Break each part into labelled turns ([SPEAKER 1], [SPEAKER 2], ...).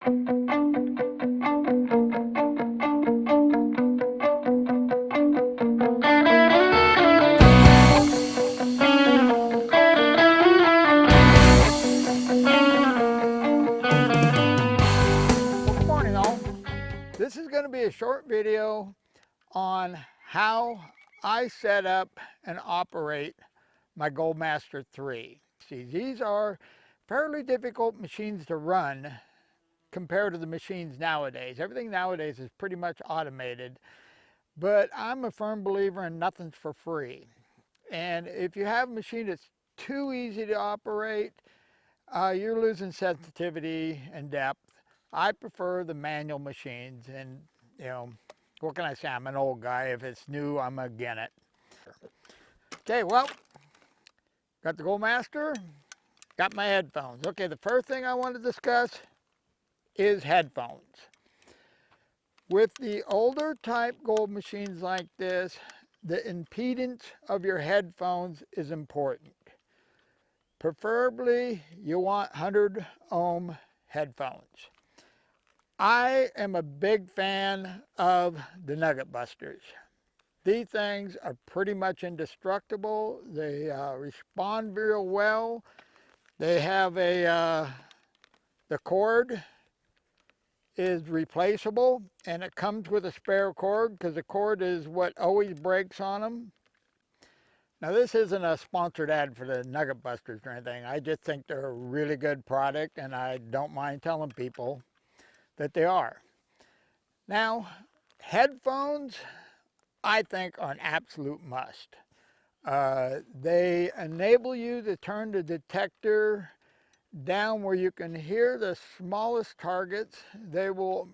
[SPEAKER 1] Good morning all. This is going to be a short video on how I set up and operate my Goldmaster 3. See, these are fairly difficult machines to run compared to the machines nowadays. Everything nowadays is pretty much automated, but I'm a firm believer in nothing's for free. And if you have a machine that's too easy to operate, you're losing sensitivity and depth. I prefer the manual machines, and you know, what can I say? I'm an old guy. If it's new, I'm again it. Okay, well, got the Goldmaster, got my headphones. Okay, the first thing I want to discuss is headphones. With the older type gold machines like this, the impedance of your headphones is important. Preferably, you want 100 ohm headphones. I am a big fan of the Nugget Busters. These things are pretty much indestructible. They respond very well. They have the cord is replaceable, and it comes with a spare cord because the cord is what always breaks on them. Now, this isn't a sponsored ad for the Nugget Busters or anything. I just think they're a really good product, and I don't mind telling people that they are. Now, headphones, I think, are an absolute must. They enable you to turn the detector down where you can hear the smallest targets. They will,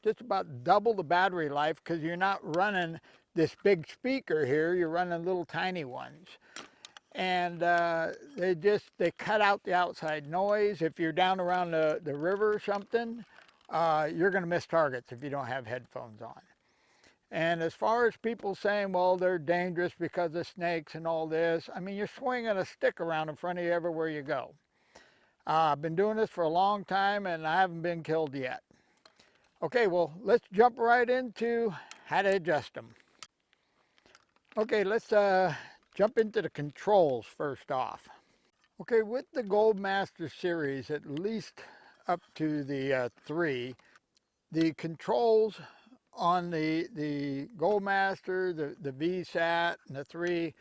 [SPEAKER 1] just about double the battery life because you're not running this big speaker here, you're running little tiny ones. And they cut out the outside noise. If you're down around the river or something, you're going to miss targets if you don't have headphones on. And as far as people saying, well, they're dangerous because of snakes and all this, I mean, you're swinging a stick around in front of you everywhere you go. I've been doing this for a long time and I haven't been killed yet. Okay, well, let's jump right into how to adjust them. Okay, let's jump into the controls first off. Okay, with the Goldmaster series, at least up to the 3, the controls on the Goldmaster, the VSAT, and the 3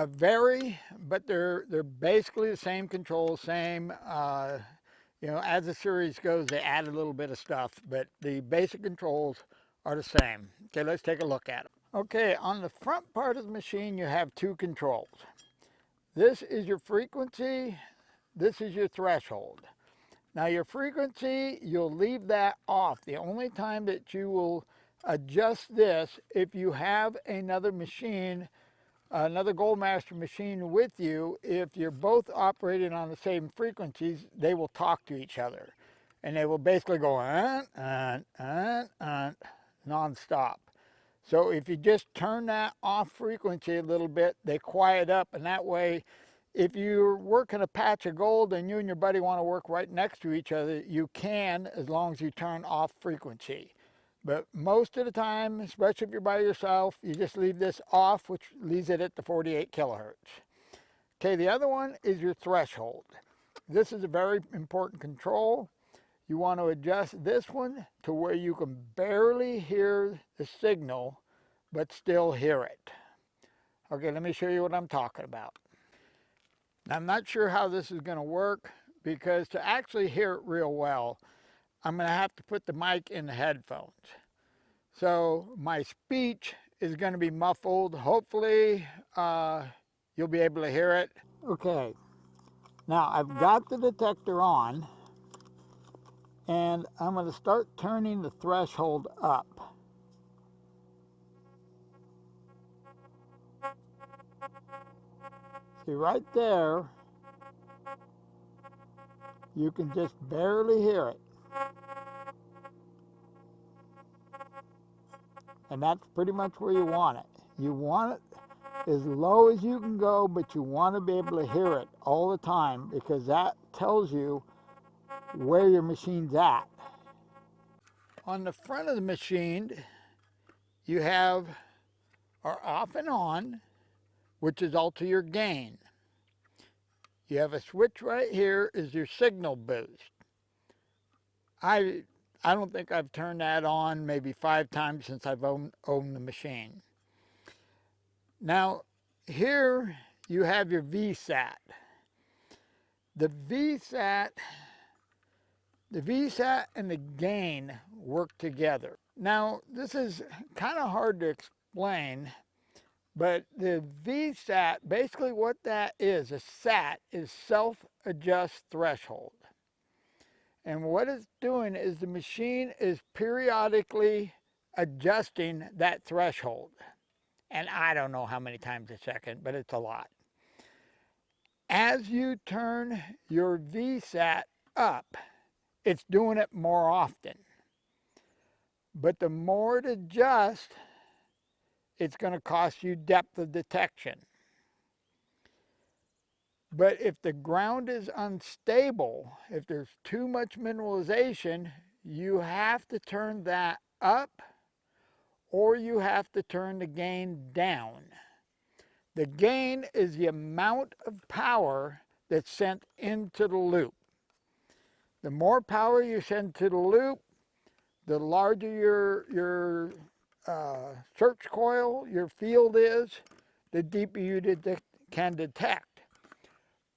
[SPEAKER 1] vary, but they're basically the same controls, same. As the series goes, they add a little bit of stuff, but the basic controls are the same. Okay, let's take a look at them. Okay, on the front part of the machine, you have 2 controls. This is your frequency, this is your threshold. Now your frequency, you'll leave that off. The only time that you will adjust this, if you have another machine, another Goldmaster machine with you, if you're both operating on the same frequencies, they will talk to each other. And they will basically go non-stop. So if you just turn that off frequency a little bit, they quiet up, and that way, if you're working a patch of gold and you and your buddy want to work right next to each other, you can, as long as you turn off frequency. But most of the time, especially if you're by yourself, you just leave this off, which leaves it at the 48 kilohertz. Okay, the other one is your threshold. This is a very important control. You want to adjust this one to where you can barely hear the signal, but still hear it. Okay, let me show you what I'm talking about. Now, I'm not sure how this is going to work, because to actually hear it real well, I'm going to have to put the mic in the headphones. So my speech is going to be muffled. Hopefully you'll be able to hear it. Okay, now I've got the detector on, and I'm going to start turning the threshold up. See, right there, you can just barely hear it. And that's pretty much where you want it. You want it as low as you can go, but you want to be able to hear it all the time, because that tells you where your machine's at. On the front of the machine, you have our off and on, which is also your gain. You have a switch right here is your signal boost. I don't think I've turned that on maybe 5 times since I've owned the machine. Now here you have your VSAT. The VSAT and the gain work together. Now this is kind of hard to explain, but the VSAT, basically what that is, a SAT is self-adjust threshold. And what it's doing is the machine is periodically adjusting that threshold. And I don't know how many times a second, but it's a lot. As you turn your VSAT up, it's doing it more often. But the more it adjusts, it's going to cost you depth of detection. But if the ground is unstable, if there's too much mineralization, you have to turn that up or you have to turn the gain down. The gain is the amount of power that's sent into the loop. The more power you send to the loop, the larger your search coil, your field is, the deeper you can detect.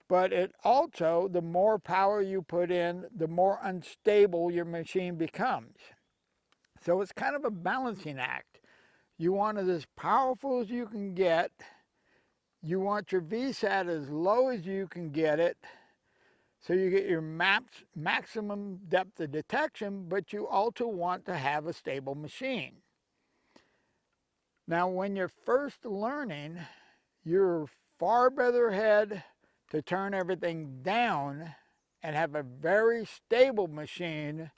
[SPEAKER 1] But it also, the more power you put in, the more unstable your machine becomes. So it's kind of a balancing act. You want it as powerful as you can get. You want your VSAT as low as you can get it, so you get your maximum depth of detection, but you also want to have a stable machine. Now, when you're first learning, you're far better ahead to turn everything down and have a very stable machine,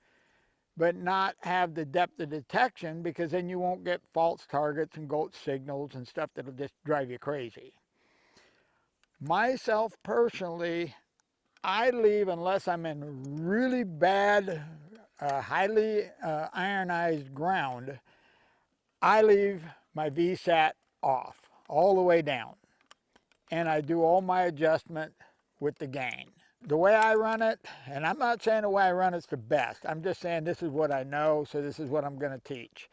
[SPEAKER 1] but not have the depth of detection, because then you won't get false targets and ghost signals and stuff that'll just drive you crazy. Myself personally, I leave, unless I'm in really bad, highly ironized ground, I leave my VSAT off all the way down. And I do all my adjustment with the gain. The way I run it, and I'm not saying the way I run it's the best, I'm just saying this is what I know, so this is what I'm going to teach.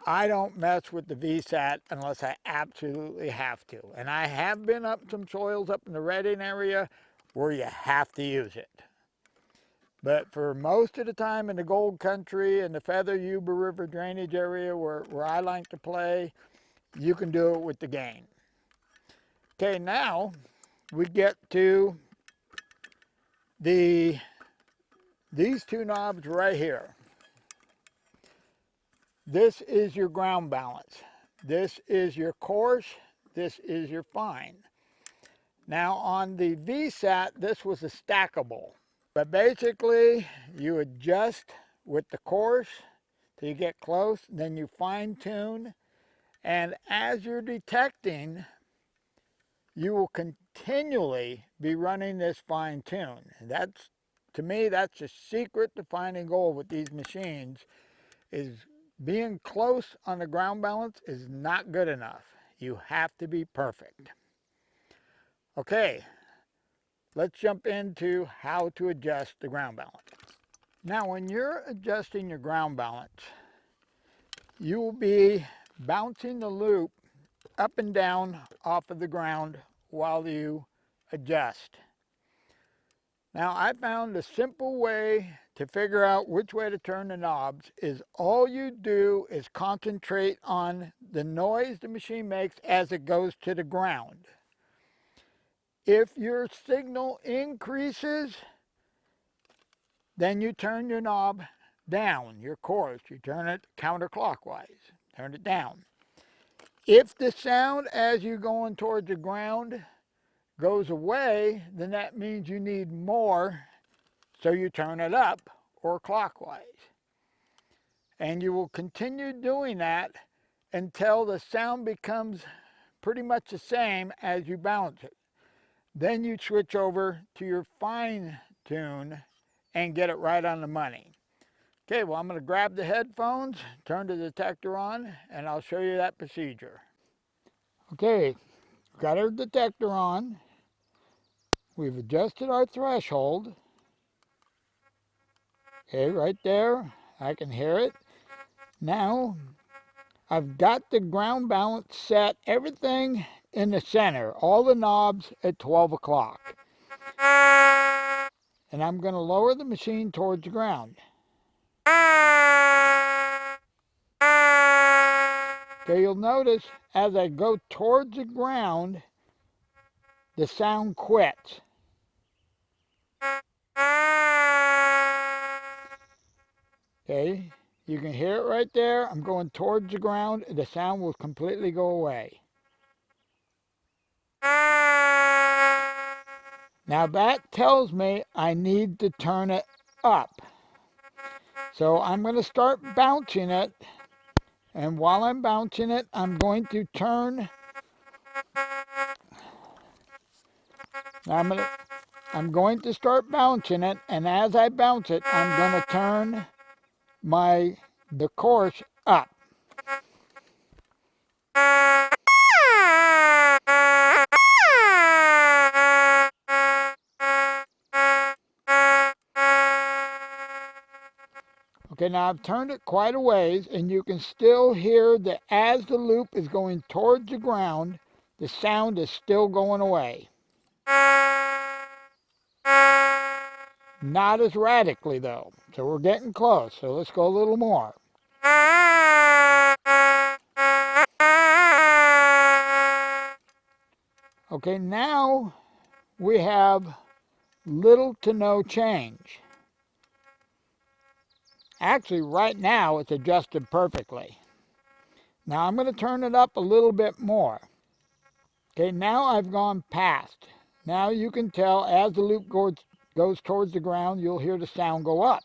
[SPEAKER 1] I don't mess with the VSAT unless I absolutely have to. And I have been up some soils up in the Redding area where you have to use it. But for most of the time in the gold country and the Feather Yuba River drainage area where I like to play, you can do it with the gain. Okay, now we get to these two knobs right here. This is your ground balance. This is your coarse. This is your fine. Now on the VSAT, this was a stackable. But basically, you adjust with the coarse till you get close, then you fine tune. And as you're detecting, you will continually be running this fine tune. That's, to me, that's the secret to finding gold with these machines, is being close on the ground balance is not good enough. You have to be perfect. Okay, let's jump into how to adjust the ground balance. Now, when you're adjusting your ground balance, you will be bouncing the loop up and down off of the ground while you adjust. Now, I found a simple way to figure out which way to turn the knobs is all you do is concentrate on the noise the machine makes as it goes to the ground. If your signal increases, then you turn your knob down, your coarse. You turn it counterclockwise, turn it down. If the sound as you're going towards the ground goes away, then that means you need more, so you turn it up or clockwise. And you will continue doing that until the sound becomes pretty much the same as you balance it. Then you switch over to your fine tune and get it right on the money. Okay, well, I'm going to grab the headphones, turn the detector on, and I'll show you that procedure. Okay, got our detector on. We've adjusted our threshold. Okay, right there, I can hear it. Now, I've got the ground balance set, everything in the center, all the knobs at 12 o'clock. And I'm going to lower the machine towards the ground. Okay, you'll notice as I go towards the ground, the sound quits. Okay, you can hear it right there. I'm going towards the ground. The sound will completely go away. Now that tells me I need to turn it up. So I'm going to start bouncing it. And while I'm bouncing it, I'm going to turn. Now I'm going to start bouncing it. And as I bounce it, I'm going to turn the course up. Okay, now I've turned it quite a ways, and you can still hear that as the loop is going towards the ground, the sound is still going away. Not as radically though, so we're getting close. So let's go a little more. Okay, now we have little to no change. Actually, right now it's adjusted perfectly. Now I'm going to turn it up a little bit more. Okay, now I've gone past. Now you can tell as the loop goes towards the ground, you'll hear the sound go up.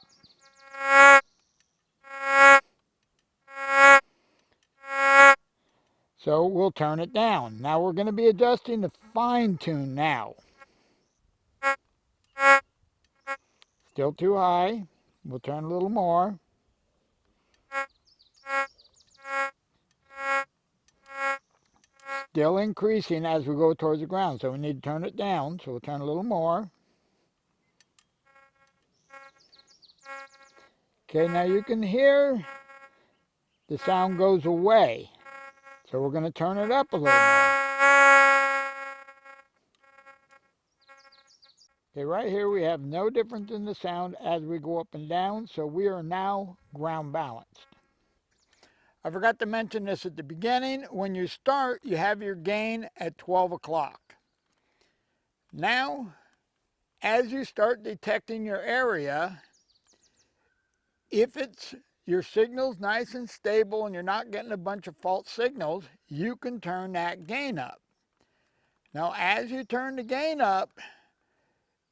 [SPEAKER 1] So we'll turn it down. Now we're going to be adjusting the fine tune now. Still too high. We'll turn a little more. Still increasing as we go towards the ground, so we need to turn it down. So we'll turn a little more. Okay, now you can hear the sound goes away. So we're going to turn it up a little more. Okay, right here we have no difference in the sound as we go up and down, so we are now ground balanced. I forgot to mention this at the beginning. When you start, you have your gain at 12 o'clock. Now, as you start detecting your area, if your signal's nice and stable and you're not getting a bunch of false signals, you can turn that gain up. Now, as you turn the gain up,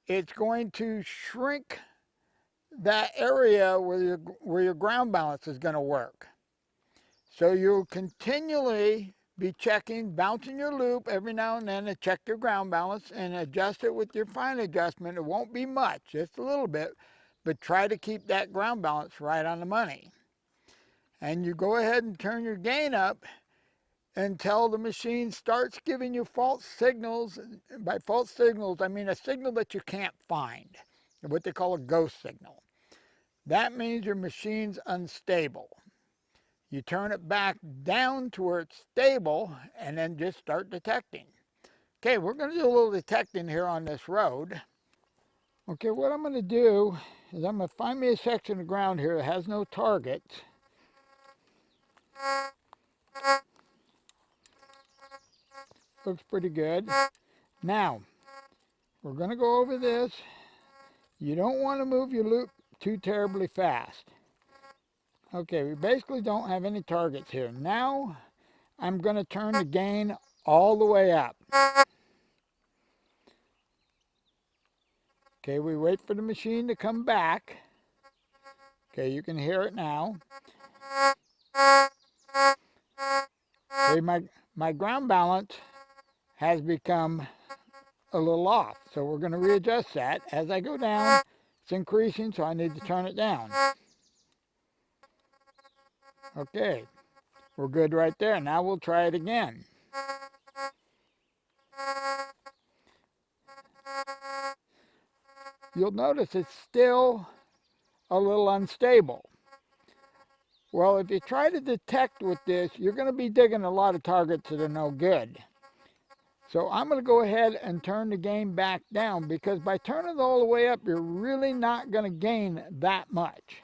[SPEAKER 1] it's going to shrink that area where your ground balance is going to work. So you'll continually be checking, bouncing your loop every now and then to check your ground balance and adjust it with your fine adjustment. It won't be much, just a little bit, but try to keep that ground balance right on the money. And you go ahead and turn your gain up until the machine starts giving you false signals. By false signals, I mean a signal that you can't find, what they call a ghost signal. That means your machine's unstable. You turn it back down to where it's stable and then just start detecting. Okay, we're going to do a little detecting here on this road. Okay, what I'm going to do is I'm going to find me a section of ground here that has no targets. Looks pretty good. Now, we're going to go over this. You don't want to move your loop too terribly fast. Okay, we basically don't have any targets here. Now, I'm going to turn the gain all the way up. Okay, we wait for the machine to come back. Okay, you can hear it now. Okay, my ground balance has become a little off, so we're going to readjust that. As I go down, It's increasing, so I need to turn it down. Okay, we're good right there. Now we'll try it again. You'll notice it's still a little unstable. Well, if you try to detect with this, you're going to be digging a lot of targets that are no good. So I'm going to go ahead and turn the gain back down, because by turning it all the way up, you're really not going to gain that much.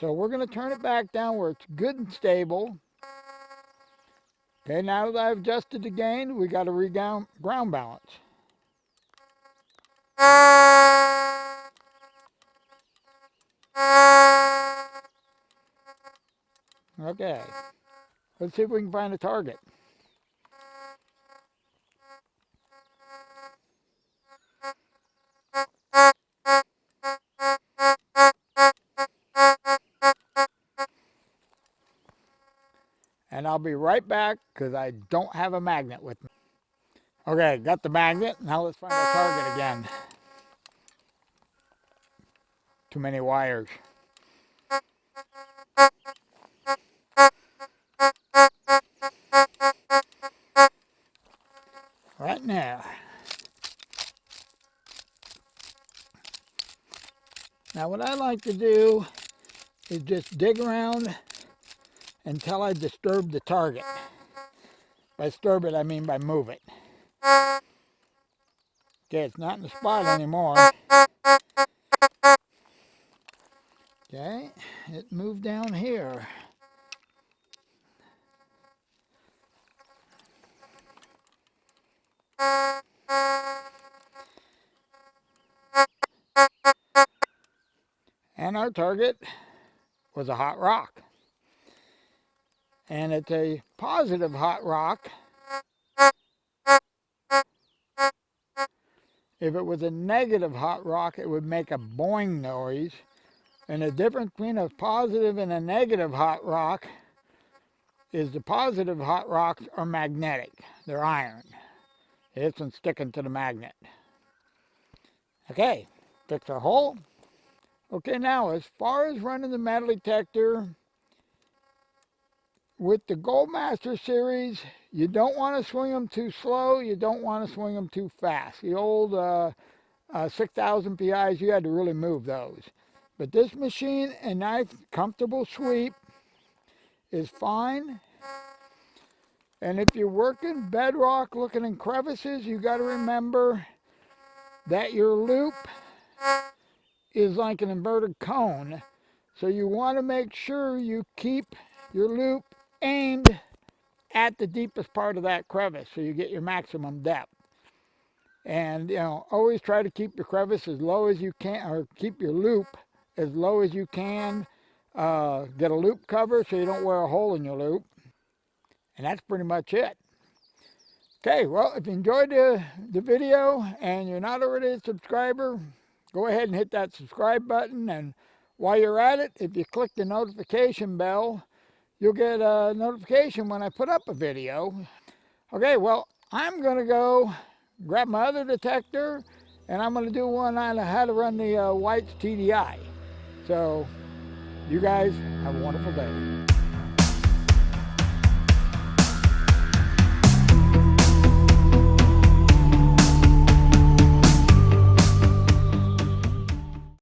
[SPEAKER 1] So we're going to turn it back down where it's good and stable. Okay, now that I've adjusted the gain, we got to ground balance. Okay, let's see if we can find a target. And I'll be right back because I don't have a magnet with me. Okay, got the magnet. Now let's find our target again. Too many wires. Right now. Now what I like to do is just dig around until I disturb the target. By disturb it, I mean by move it. Okay, it's not in the spot anymore. Okay, it moved down here. And our target was a hot rock. And it's a positive hot rock. If it was a negative hot rock, it would make a boing noise. And the difference between a positive and a negative hot rock is the positive hot rocks are magnetic. They're iron. It's sticking to the magnet. Okay, fix our hole. Okay, now as far as running the metal detector, with the Goldmaster series, you don't want to swing them too slow. You don't want to swing them too fast. The old 6,000 PIs, you had to really move those. But this machine, a nice comfortable sweep is fine. And if you're working bedrock looking in crevices, you got to remember that your loop is like an inverted cone. So you want to make sure you keep your loop aimed at the deepest part of that crevice so you get your maximum depth. And always try to keep your crevice as low as you can, or keep your loop as low as you can. Get a loop cover so you don't wear a hole in your loop. And that's pretty much it. Okay, well, if you enjoyed the video and you're not already a subscriber, go ahead and hit that subscribe button. And while you're at it, if you click the notification bell, you'll get a notification when I put up a video. Okay, well, I'm going to go grab my other detector, and I'm going to do one on how to run the White's TDI. So, you guys have a wonderful day.